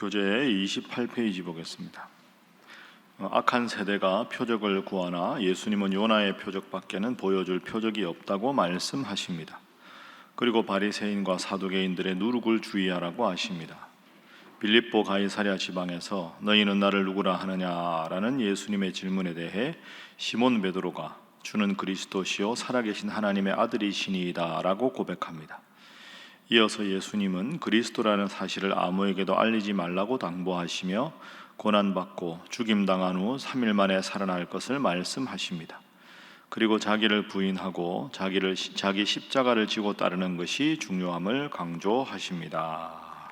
교재의 28페이지 보겠습니다. 악한 세대가 표적을 구하나 예수님은 요나의 표적밖에는 보여줄 표적이 없다고 말씀하십니다. 그리고 바리새인과 사두개인들의 누룩을 주의하라고 하십니다. 빌립보 가이사랴 지방에서 너희는 나를 누구라 하느냐라는 예수님의 질문에 대해 시몬 베드로가 주는 그리스도시요 살아계신 하나님의 아들이시니이다 라고 고백합니다. 이어서 예수님은 그리스도라는 사실을 아무에게도 알리지 말라고 당부하시며 고난받고 죽임당한 후 3일 만에 살아날 것을 말씀하십니다. 그리고 자기를 부인하고 자기 십자가를 지고 따르는 것이 중요함을 강조하십니다.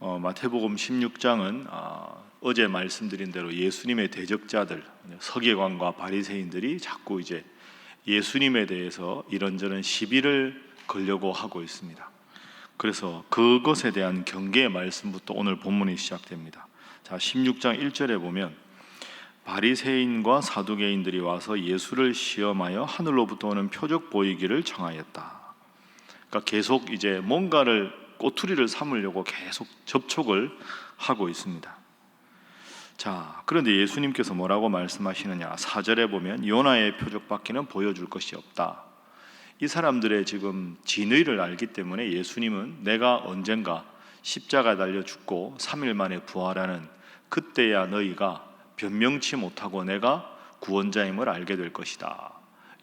마태복음 16장은 어제 말씀드린 대로 예수님의 대적자들 서기관과 바리새인들이 자꾸 이제 예수님에 대해서 이런저런 시비를 걸려고 하고 있습니다. 그래서 그것에 대한 경계의 말씀부터 오늘 본문이 시작됩니다. 자, 16장 1절에 보면 바리새인과 사두개인들이 와서 예수를 시험하여 하늘로부터 오는 표적 보이기를 청하였다. 그러니까 계속 이제 뭔가를 꼬투리를 삼으려고 계속 접촉을 하고 있습니다. 자, 그런데 예수님께서 뭐라고 말씀하시느냐? 4절에 보면 요나의 표적밖에는 보여줄 것이 없다. 이 사람들의 지금 진의를 알기 때문에 예수님은 내가 언젠가 십자가에 달려 죽고 3일 만에 부활하는 그때야 너희가 변명치 못하고 내가 구원자임을 알게 될 것이다.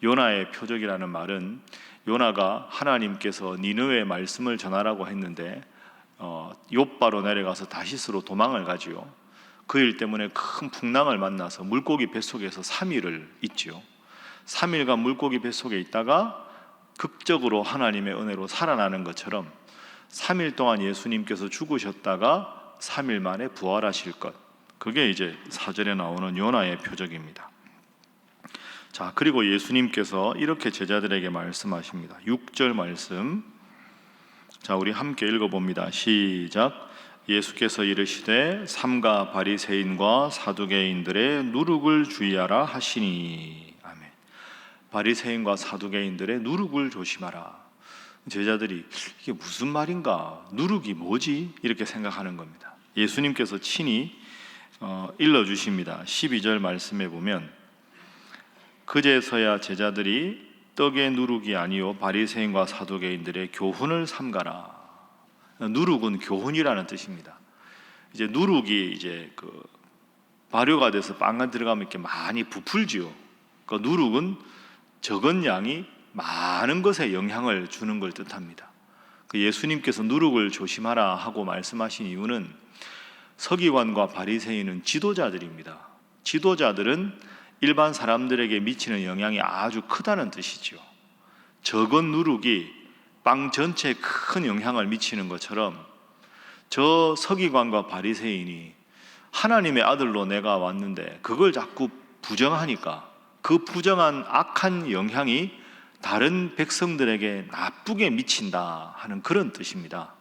요나의 표적이라는 말은 요나가 하나님께서 니느웨의 말씀을 전하라고 했는데 욥바로 내려가서 다시스로 도망을 가지요. 그 일 때문에 큰 풍랑을 만나서 물고기 뱃속에서 3일을 있지요. 3일간 물고기 뱃속에 있다가 극적으로 하나님의 은혜로 살아나는 것처럼 3일 동안 예수님께서 죽으셨다가 3일 만에 부활하실 것, 그게 이제 4절에 나오는 요나의 표적입니다. 자, 그리고 예수님께서 이렇게 제자들에게 말씀하십니다. 6절 말씀, 자, 우리 함께 읽어봅니다. 시작. 예수께서 이르시되 삼가 바리새인과 사두개인들의 누룩을 주의하라 하시니. 아멘. 바리새인과 사두개인들의 누룩을 조심하라. 제자들이 이게 무슨 말인가? 누룩이 뭐지? 이렇게 생각하는 겁니다. 예수님께서 친히 일러주십니다. 12절 말씀에 보면 그제서야 제자들이 떡의 누룩이 아니요 바리새인과 사두개인들의 교훈을 삼가라. 누룩은 교훈이라는 뜻입니다. 이제 누룩이 이제 발효가 돼서 빵에 들어가면 이렇게 많이 부풀지요. 그 누룩은 적은 양이 많은 것에 영향을 주는 걸 뜻합니다. 예수님께서 누룩을 조심하라 하고 말씀하신 이유는 서기관과 바리새인은 지도자들입니다. 지도자들은 일반 사람들에게 미치는 영향이 아주 크다는 뜻이죠. 적은 누룩이 빵 전체에 큰 영향을 미치는 것처럼 저 서기관과 바리새인이 하나님의 아들로 내가 왔는데 그걸 자꾸 부정하니까 그 부정한 악한 영향이 다른 백성들에게 나쁘게 미친다 하는 그런 뜻입니다.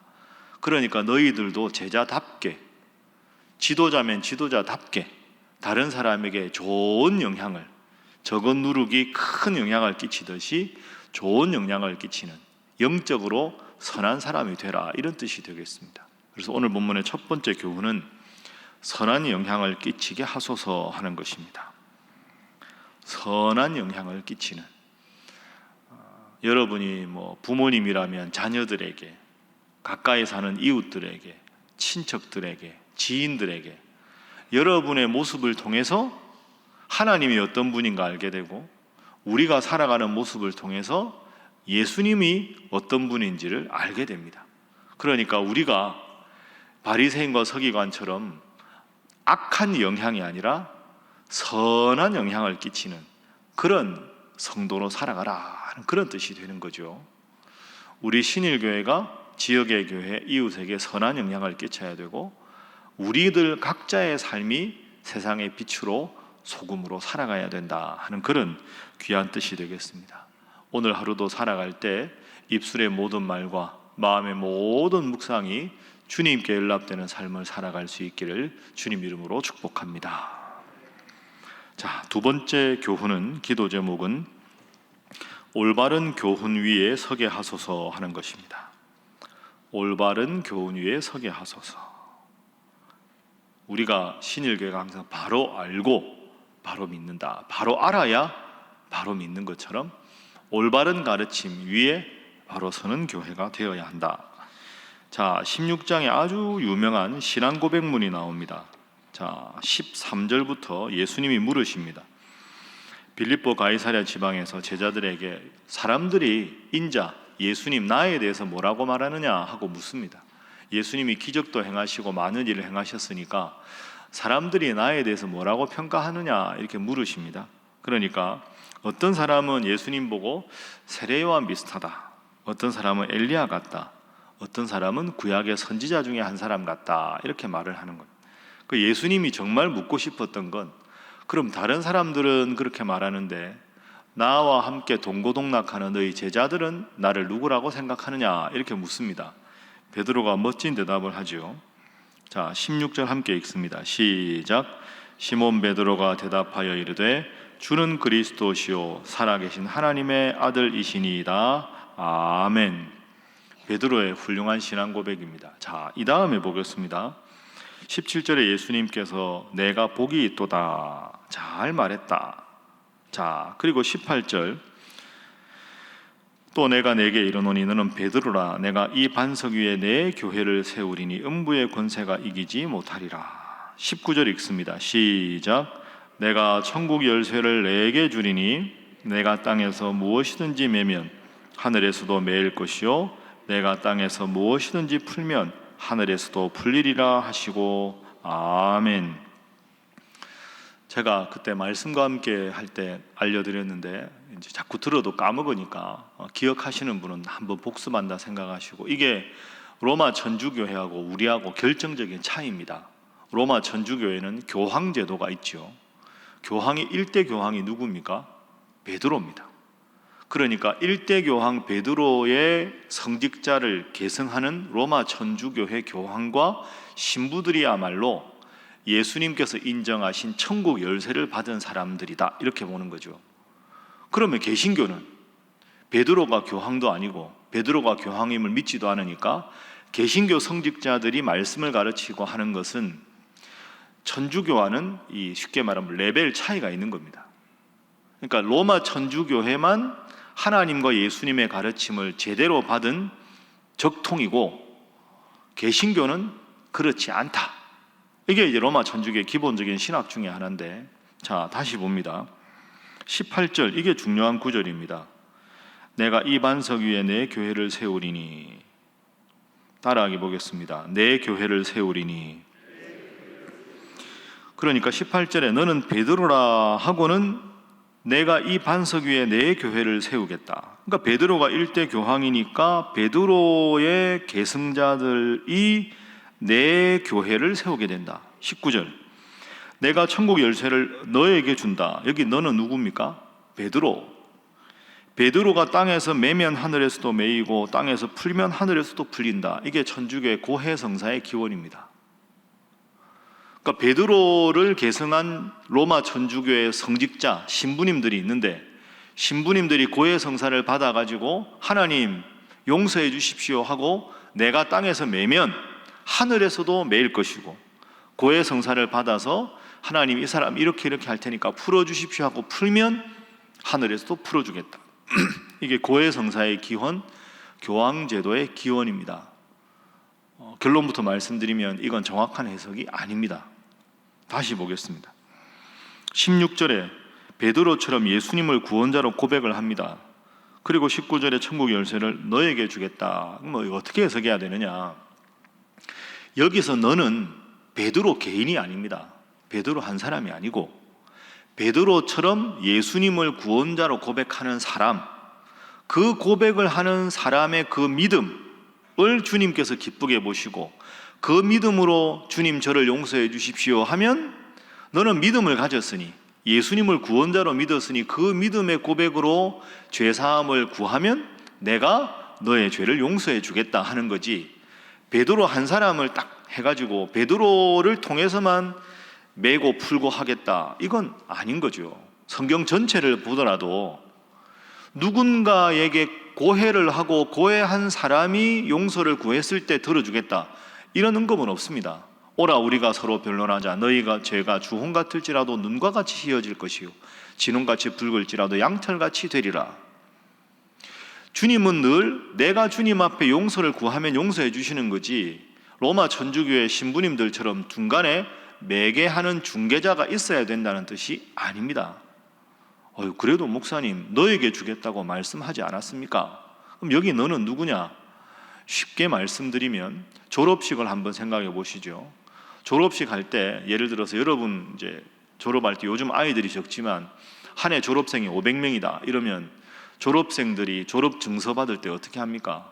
그러니까 너희들도 제자답게, 지도자면 지도자답게 다른 사람에게 좋은 영향을, 적은 누룩이 큰 영향을 끼치듯이 좋은 영향을 끼치는 영적으로 선한 사람이 되라, 이런 뜻이 되겠습니다. 그래서 오늘 본문의 첫 번째 교훈은 선한 영향을 끼치게 하소서 하는 것입니다. 선한 영향을 끼치는, 여러분이 부모님이라면 자녀들에게, 가까이 사는 이웃들에게, 친척들에게, 지인들에게 여러분의 모습을 통해서 하나님이 어떤 분인가 알게 되고, 우리가 살아가는 모습을 통해서 예수님이 어떤 분인지를 알게 됩니다. 그러니까 우리가 바리새인과 서기관처럼 악한 영향이 아니라 선한 영향을 끼치는 그런 성도로 살아가라 하는 그런 뜻이 되는 거죠. 우리 신일교회가 지역의 교회, 이웃에게 선한 영향을 끼쳐야 되고, 우리들 각자의 삶이 세상의 빛으로 소금으로 살아가야 된다 하는 그런 귀한 뜻이 되겠습니다. 오늘 하루도 살아갈 때 입술의 모든 말과 마음의 모든 묵상이 주님께 연락되는 삶을 살아갈 수 있기를 주님 이름으로 축복합니다. 자, 두 번째 교훈은, 기도 제목은 올바른 교훈 위에 서게 하소서 하는 것입니다. 올바른 교훈 위에 서게 하소서. 우리가 신일교회가 항상 바로 알고 바로 믿는다, 바로 알아야 바로 믿는 것처럼 올바른 가르침 위에 바로 서는 교회가 되어야 한다. 자, 16장에 아주 유명한 신앙 고백문이 나옵니다. 자, 13절부터 예수님이 물으십니다. 빌립보 가이사랴 지방에서 제자들에게 사람들이 인자 예수님 나에 대해서 뭐라고 말하느냐 하고 묻습니다. 예수님이 기적도 행하시고 많은 일을 행하셨으니까 사람들이 나에 대해서 뭐라고 평가하느냐 이렇게 물으십니다. 그러니까 어떤 사람은 예수님 보고 세례요한 비슷하다, 어떤 사람은 엘리야 같다, 어떤 사람은 구약의 선지자 중에 한 사람 같다 이렇게 말을 하는 거예요. 그 예수님이 정말 묻고 싶었던 건 그럼 다른 사람들은 그렇게 말하는데 나와 함께 동고동락하는 너희 제자들은 나를 누구라고 생각하느냐 이렇게 묻습니다. 베드로가 멋진 대답을 하죠. 자, 16절 함께 읽습니다. 시작. 시몬 베드로가 대답하여 이르되 주는 그리스도시요 살아계신 하나님의 아들이시니이다. 아멘. 베드로의 훌륭한 신앙 고백입니다. 자, 이 다음에 보겠습니다. 17절에 예수님께서 내가 복이 있도다, 잘 말했다. 자, 그리고 18절 또 내가 내게 이르노니 너는 베드로라, 내가 이 반석 위에 내 교회를 세우리니 음부의 권세가 이기지 못하리라. 19절 읽습니다. 시작. 내가 천국 열쇠를 내게 주리니 내가 땅에서 무엇이든지 매면 하늘에서도 매일 것이요 내가 땅에서 무엇이든지 풀면 하늘에서도 풀리리라 하시고 아멘. 제가 그때 말씀과 함께 할 때 알려드렸는데 이제 자꾸 들어도 까먹으니까 기억하시는 분은 한번 복습한다 생각하시고, 이게 로마 천주교회하고 우리하고 결정적인 차이입니다. 로마 천주교회는 교황 제도가 있죠. 교황이 1대 교황이 누굽니까? 베드로입니다. 그러니까 1대 교황 베드로의 성직자를 계승하는 로마 천주교회 교황과 신부들이야말로 예수님께서 인정하신 천국 열쇠를 받은 사람들이다 이렇게 보는 거죠. 그러면 개신교는 베드로가 교황도 아니고 베드로가 교황임을 믿지도 않으니까 개신교 성직자들이 말씀을 가르치고 하는 것은 천주교와는 쉽게 말하면 레벨 차이가 있는 겁니다. 그러니까 로마 천주교회만 하나님과 예수님의 가르침을 제대로 받은 적통이고 개신교는 그렇지 않다. 이게 이제 로마 천주교의 기본적인 신학 중에 하나인데, 자, 다시 봅니다. 18절, 이게 중요한 구절입니다. 내가 이 반석 위에 내 교회를 세우리니, 따라하기 보겠습니다. 내 교회를 세우리니. 그러니까 18절에 너는 베드로라 하고는 내가 이 반석 위에 내 교회를 세우겠다. 그러니까 베드로가 1대 교황이니까 베드로의 계승자들이 내 교회를 세우게 된다. 19절 내가 천국 열쇠를 너에게 준다. 여기 너는 누굽니까? 베드로. 베드로가 땅에서 매면 하늘에서도 매이고 땅에서 풀면 하늘에서도 풀린다. 이게 천주교의 고해성사의 기원입니다. 그러니까 베드로를 계승한 로마 천주교의 성직자 신부님들이 있는데, 신부님들이 고해성사를 받아가지고 하나님 용서해 주십시오 하고 내가 땅에서 매면 하늘에서도 매일 것이고, 고해성사를 받아서 하나님 이 사람 이렇게 할 테니까 풀어주십시오 하고 풀면 하늘에서도 풀어주겠다. 이게 고해성사의 기원, 교황제도의 기원입니다. 결론부터 말씀드리면 이건 정확한 해석이 아닙니다. 다시 보겠습니다. 16절에 베드로처럼 예수님을 구원자로 고백을 합니다. 그리고 19절에 천국 열쇠를 너에게 주겠다. 뭐 어떻게 해석해야 되느냐? 여기서 너는 베드로 개인이 아닙니다. 베드로 한 사람이 아니고 베드로처럼 예수님을 구원자로 고백하는 사람, 그 고백을 하는 사람의 그 믿음을 주님께서 기쁘게 보시고 그 믿음으로 주님 저를 용서해 주십시오 하면 너는 믿음을 가졌으니, 예수님을 구원자로 믿었으니 그 믿음의 고백으로 죄사함을 구하면 내가 너의 죄를 용서해 주겠다 하는 거지, 베드로 한 사람을 딱 해가지고 베드로를 통해서만 매고 풀고 하겠다, 이건 아닌 거죠. 성경 전체를 보더라도 누군가에게 고해를 하고 고해한 사람이 용서를 구했을 때 들어주겠다, 이런 언급은 없습니다. 오라 우리가 서로 변론하자. 너희가 죄가 주홍 같을지라도 눈과 같이 희어질 것이요 진홍같이 붉을지라도 양털같이 되리라. 주님은 늘 내가 주님 앞에 용서를 구하면 용서해 주시는 거지, 로마 천주교의 신부님들처럼 중간에 매개하는 중개자가 있어야 된다는 뜻이 아닙니다. 그래도 목사님 너에게 주겠다고 말씀하지 않았습니까? 그럼 여기 너는 누구냐? 쉽게 말씀드리면 졸업식을 한번 생각해 보시죠. 졸업식 할 때 예를 들어서 여러분 이제 졸업할 때 요즘 아이들이 적지만 한 해 졸업생이 500명이다 이러면 졸업생들이 졸업 증서 받을 때 어떻게 합니까?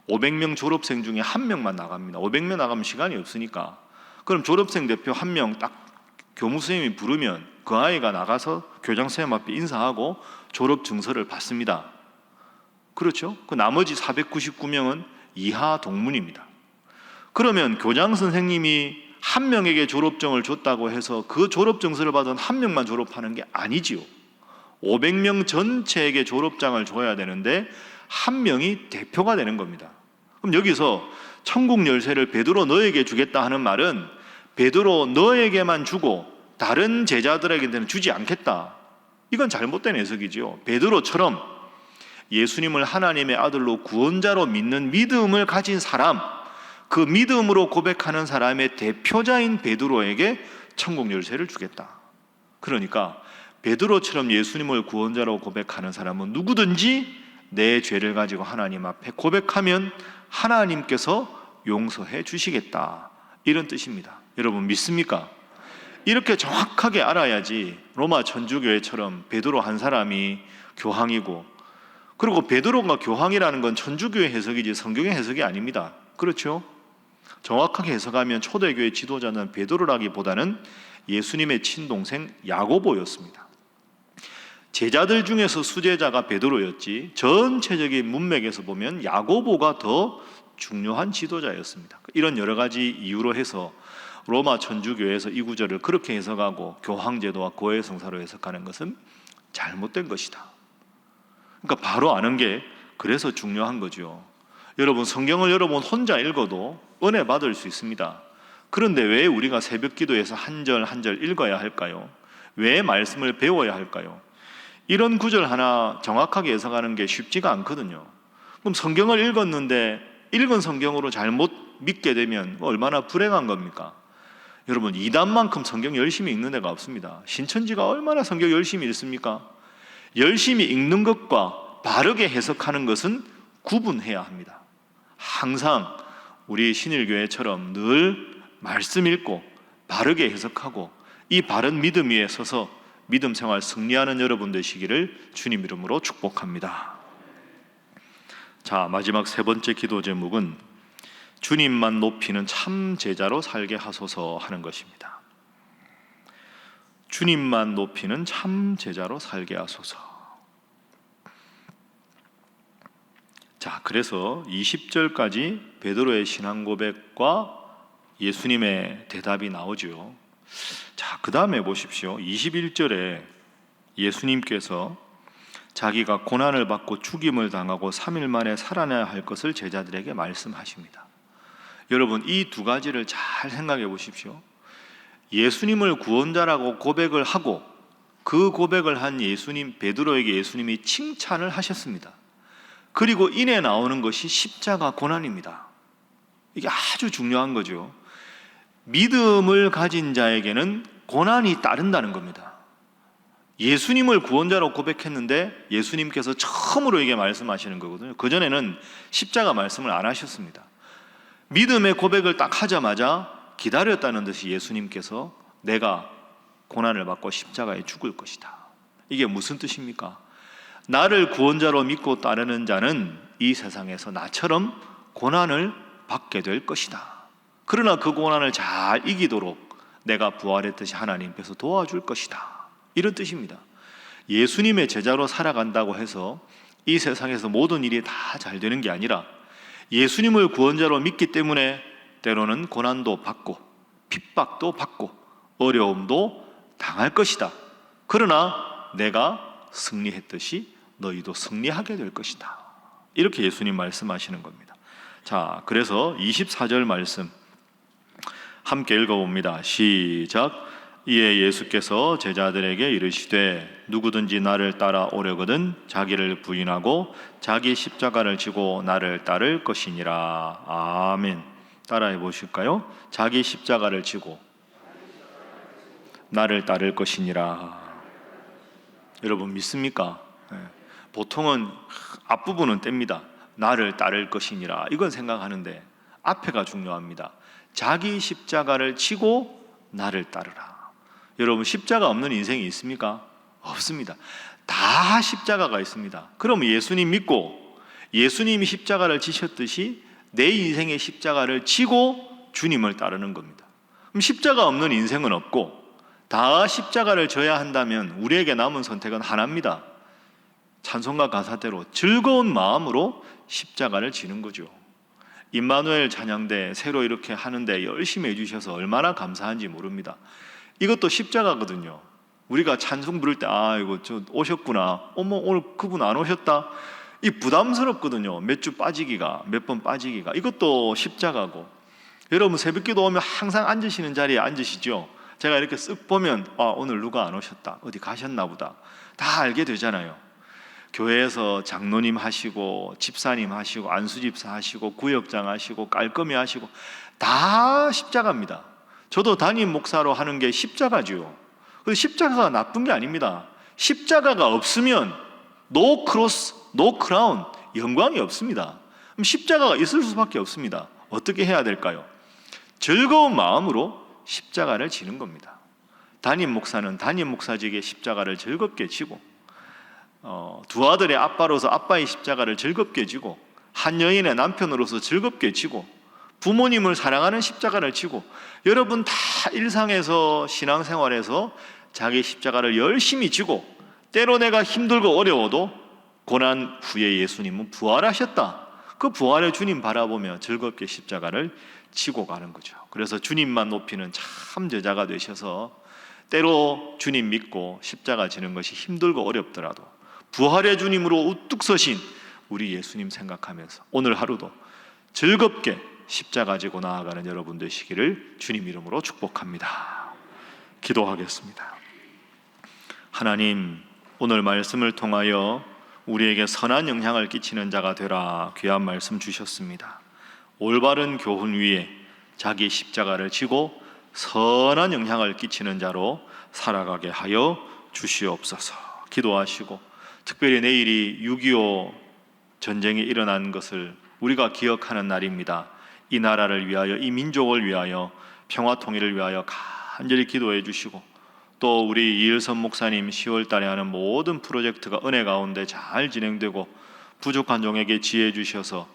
500명 졸업생 중에 한 명만 나갑니다. 500명 나가면 시간이 없으니까. 그럼 졸업생 대표 한 명 딱 교무 선생님이 부르면 그 아이가 나가서 교장 선생님 앞에 인사하고 졸업 증서를 받습니다. 그렇죠? 그 나머지 499명은 이하 동문입니다. 그러면 교장 선생님이 한 명에게 졸업증을 줬다고 해서 그 졸업증서를 받은 한 명만 졸업하는 게 아니지요. 500명 전체에게 졸업장을 줘야 되는데 한 명이 대표가 되는 겁니다. 그럼 여기서 천국 열쇠를 베드로 너에게 주겠다 하는 말은 베드로 너에게만 주고 다른 제자들에게는 주지 않겠다, 이건 잘못된 해석이지요. 베드로처럼 예수님을 하나님의 아들로 구원자로 믿는 믿음을 가진 사람, 그 믿음으로 고백하는 사람의 대표자인 베드로에게 천국 열쇠를 주겠다. 그러니까 베드로처럼 예수님을 구원자로 고백하는 사람은 누구든지 내 죄를 가지고 하나님 앞에 고백하면 하나님께서 용서해 주시겠다, 이런 뜻입니다. 여러분 믿습니까? 이렇게 정확하게 알아야지 로마 천주교회처럼 베드로 한 사람이 교황이고, 그리고 베드로가 교황이라는 건 천주교의 해석이지 성경의 해석이 아닙니다. 그렇죠? 정확하게 해석하면 초대교회 지도자는 베드로라기보다는 예수님의 친동생 야고보였습니다. 제자들 중에서 수제자가 베드로였지 전체적인 문맥에서 보면 야고보가 더 중요한 지도자였습니다. 이런 여러 가지 이유로 해서 로마 천주교회에서 이 구절을 그렇게 해석하고 교황제도와 고해성사로 해석하는 것은 잘못된 것이다. 그러니까 바로 아는 게 그래서 중요한 거죠. 여러분 성경을 여러분 혼자 읽어도 은혜 받을 수 있습니다. 그런데 왜 우리가 새벽 기도에서 한 절 한 절 읽어야 할까요? 왜 말씀을 배워야 할까요? 이런 구절 하나 정확하게 해석하는 게 쉽지가 않거든요. 그럼 성경을 읽었는데 읽은 성경으로 잘못 믿게 되면 얼마나 불행한 겁니까? 여러분 이단만큼 성경 열심히 읽는 데가 없습니다. 신천지가 얼마나 성경 열심히 읽습니까? 열심히 읽는 것과 바르게 해석하는 것은 구분해야 합니다. 항상 우리 신일교회처럼 늘 말씀 읽고 바르게 해석하고 이 바른 믿음 위에 서서 믿음 생활 승리하는 여러분 되시기를 주님 이름으로 축복합니다. 자, 마지막 세 번째 기도 제목은 주님만 높이는 참 제자로 살게 하소서 하는 것입니다. 주님만 높이는 참 제자로 살게 하소서. 자, 그래서 20절까지 베드로의 신앙 고백과 예수님의 대답이 나오죠. 자, 그 다음에 보십시오. 21절에 예수님께서 자기가 고난을 받고 죽임을 당하고 3일 만에 살아나야 할 것을 제자들에게 말씀하십니다. 여러분 이 두 가지를 잘 생각해 보십시오. 예수님을 구원자라고 고백을 하고 그 고백을 한 예수님, 베드로에게 예수님이 칭찬을 하셨습니다. 그리고 이내 나오는 것이 십자가 고난입니다. 이게 아주 중요한 거죠. 믿음을 가진 자에게는 고난이 따른다는 겁니다. 예수님을 구원자로 고백했는데 예수님께서 처음으로 이게 말씀하시는 거거든요. 그전에는 십자가 말씀을 안 하셨습니다. 믿음의 고백을 딱 하자마자 기다렸다는 듯이 예수님께서 내가 고난을 받고 십자가에 죽을 것이다. 이게 무슨 뜻입니까? 나를 구원자로 믿고 따르는 자는 이 세상에서 나처럼 고난을 받게 될 것이다. 그러나 그 고난을 잘 이기도록 내가 부활했듯이 하나님께서 도와줄 것이다. 이런 뜻입니다. 예수님의 제자로 살아간다고 해서 이 세상에서 모든 일이 다 잘 되는 게 아니라 예수님을 구원자로 믿기 때문에 때로는 고난도 받고 핍박도 받고 어려움도 당할 것이다. 그러나 내가 승리했듯이 너희도 승리하게 될 것이다. 이렇게 예수님 말씀하시는 겁니다. 자, 그래서 24절 말씀 함께 읽어봅니다. 시작. 이에 예수께서 제자들에게 이르시되 누구든지 나를 따라오려거든 자기를 부인하고 자기 십자가를 지고 나를 따를 것이니라. 아멘. 따라해 보실까요? 자기 십자가를 지고 나를 따를 것이니라. 여러분 믿습니까? 보통은 앞부분은 뗍니다. 나를 따를 것이니라. 이건 생각하는데 앞에가 중요합니다. 자기 십자가를 지고 나를 따르라. 여러분 십자가 없는 인생이 있습니까? 없습니다. 다 십자가가 있습니다. 그럼 예수님 믿고 예수님이 십자가를 지셨듯이 내 인생의 십자가를 지고 주님을 따르는 겁니다. 그럼 십자가 없는 인생은 없고 다 십자가를 져야 한다면 우리에게 남은 선택은 하나입니다. 찬송가 가사대로 즐거운 마음으로 십자가를 지는 거죠. 임마누엘 찬양대 새로 이렇게 하는데 열심히 해주셔서 얼마나 감사한지 모릅니다. 이것도 십자가거든요. 우리가 찬송 부를 때 이거 저 오셨구나, 어머 오늘 그분 안 오셨다, 이 부담스럽거든요. 몇 주 빠지기가, 몇 번 빠지기가. 이것도 십자가고. 여러분 새벽기도 오면 항상 앉으시는 자리에 앉으시죠. 제가 이렇게 쓱 보면 오늘 누가 안 오셨다, 어디 가셨나 보다, 다 알게 되잖아요. 교회에서 장로님 하시고 집사님 하시고 안수집사 하시고 구역장 하시고 깔끔히 하시고 다 십자가입니다. 저도 담임 목사로 하는 게 십자가죠. 그래서 십자가가 나쁜 게 아닙니다. 십자가가 없으면 no cross, no crown, 영광이 없습니다. 그럼 십자가가 있을 수밖에 없습니다. 어떻게 해야 될까요? 즐거운 마음으로 십자가를 지는 겁니다. 담임 목사는 담임 목사직의 십자가를 즐겁게 지고, 두 아들의 아빠로서 아빠의 십자가를 즐겁게 지고, 한 여인의 남편으로서 즐겁게 지고, 부모님을 사랑하는 십자가를 지고, 여러분 다 일상에서 신앙생활에서 자기 십자가를 열심히 지고, 때로 내가 힘들고 어려워도 고난 후에 예수님은 부활하셨다. 그 부활의 주님 바라보며 즐겁게 십자가를 지고 가는 거죠. 그래서 주님만 높이는 참 제자가 되셔서 때로 주님 믿고 십자가 지는 것이 힘들고 어렵더라도 부활의 주님으로 우뚝 서신 우리 예수님 생각하면서 오늘 하루도 즐겁게 십자가 지고 나아가는 여러분 되시기를 주님 이름으로 축복합니다. 기도하겠습니다. 하나님, 오늘 말씀을 통하여 우리에게 선한 영향을 끼치는 자가 되라 귀한 말씀 주셨습니다. 올바른 교훈 위에 자기 십자가를 지고 선한 영향을 끼치는 자로 살아가게 하여 주시옵소서. 기도하시고, 특별히 내일이 6.25 전쟁이 일어난 것을 우리가 기억하는 날입니다. 이 나라를 위하여, 이 민족을 위하여, 평화 통일을 위하여 간절히 기도해 주시고, 또 우리 이일선 목사님 10월 달에 하는 모든 프로젝트가 은혜 가운데 잘 진행되고 부족한 종에게 지혜 주셔서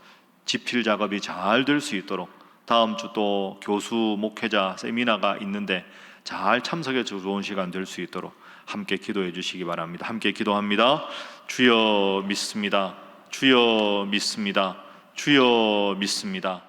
집필 작업이 잘 될 수 있도록, 다음 주 또 교수 목회자 세미나가 있는데 잘 참석해 좋은 시간 될 수 있도록 함께 기도해 주시기 바랍니다. 함께 기도합니다. 주여 믿습니다. 주여 믿습니다. 주여 믿습니다.